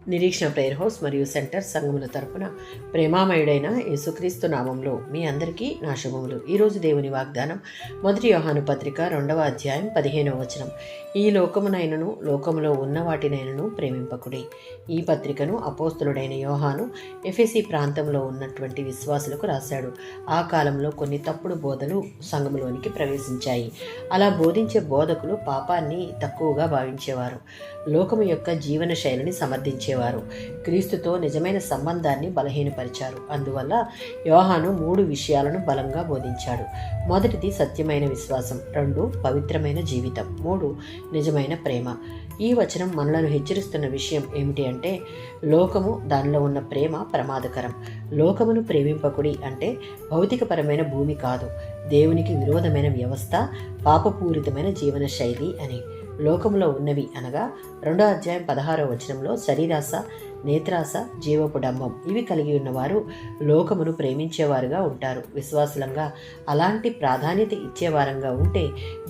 నిరీక్షణ prayer house మరియు centre సంఘముల తరపున ప్రేమామయుడైన యేసుక్రీస్తు నామంలో మీ అందరికీ నా శుభములు. ఈరోజు దేవుని వాగ్దానం 1 యోహాను పత్రిక 2వ అధ్యాయం 15వ వచనం. ఈ లోకమునైనను లోకములో ఉన్న వాటినైనను ప్రేమింపకుడి. ఈ పత్రికను అపోస్తలుడైన యోహాను ఎఫెసీ ప్రాంతంలో ఉన్నటువంటి విశ్వాసులకు రాశాడు. ఆ కాలంలో కొన్ని తప్పుడు బోధలు సంఘములోనికి ప్రవేశించాయి. అలా బోధించే బోధకులు పాపాన్ని తక్కువగా భావించేవారు, లోకము యొక్క జీవన శైలిని సమర్థించేవారు, క్రీస్తుతో నిజమైన సంబంధాన్ని బలహీనపరిచారు. అందువల్ల యోహాను 3 విషయాలను బలంగా బోధించాడు. మొదటిది సత్యమైన విశ్వాసం, 2 పవిత్రమైన జీవితం, 3 నిజమైన ప్రేమ. ఈ వచనం మనలను హెచ్చరిస్తున్న విషయం ఏమిటి అంటే, లోకము దానిలో ఉన్న ప్రేమ ప్రమాదకరం. లోకమును ప్రేమింపకుడి అంటే భౌతికపరమైన భూమి కాదు, దేవునికి విరోధమైన వ్యవస్థ, పాపపూరితమైన జీవన శైలి అని. లోకంలో ఉన్నవి అనగా 2వ అధ్యాయం 16వ వచనంలో శరీరాశ, నేత్రాశ, జీవపు డంబం ఇవి కలిగి ఉన్నవారు లోకమును ప్రేమించేవారుగా ఉంటారు. విశ్వాసులంగా అలాంటి ప్రాధాన్యత ఇచ్చేవారంగా ఉంటే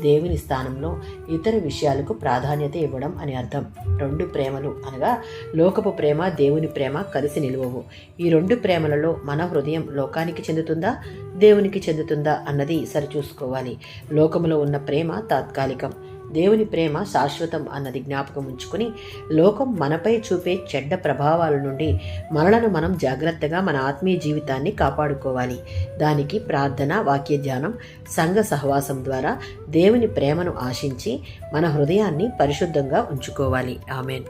దేవుని స్థానంలో ఇతర విషయాలకు ప్రాధాన్యత ఇవ్వడం అని అర్థం. 2 ప్రేమలు అనగా లోకపు ప్రేమ, దేవుని ప్రేమ కలిసి నిలువవు. ఈ 2 ప్రేమలలో మన హృదయం లోకానికి చెందుతుందా, దేవునికి చెందుతుందా అన్నది సరిచూసుకోవాలి. లోకములో ఉన్న ప్రేమ తాత్కాలికం, దేవుని ప్రేమ శాశ్వతం అన్నది జ్ఞాపకం ఉంచుకుని లోకం మనపై చూపే చెడ్డ ప్రభావాల నుండి మనలను మనం జాగ్రత్తగా మన ఆత్మీయ జీవితాన్ని కాపాడుకోవాలి. దానికి ప్రార్థన, వాక్య ధ్యానం, సంఘ సహవాసం ద్వారా దేవుని ప్రేమను ఆశించి మన హృదయాన్ని పరిశుద్ధంగా ఉంచుకోవాలి. ఆమేన్.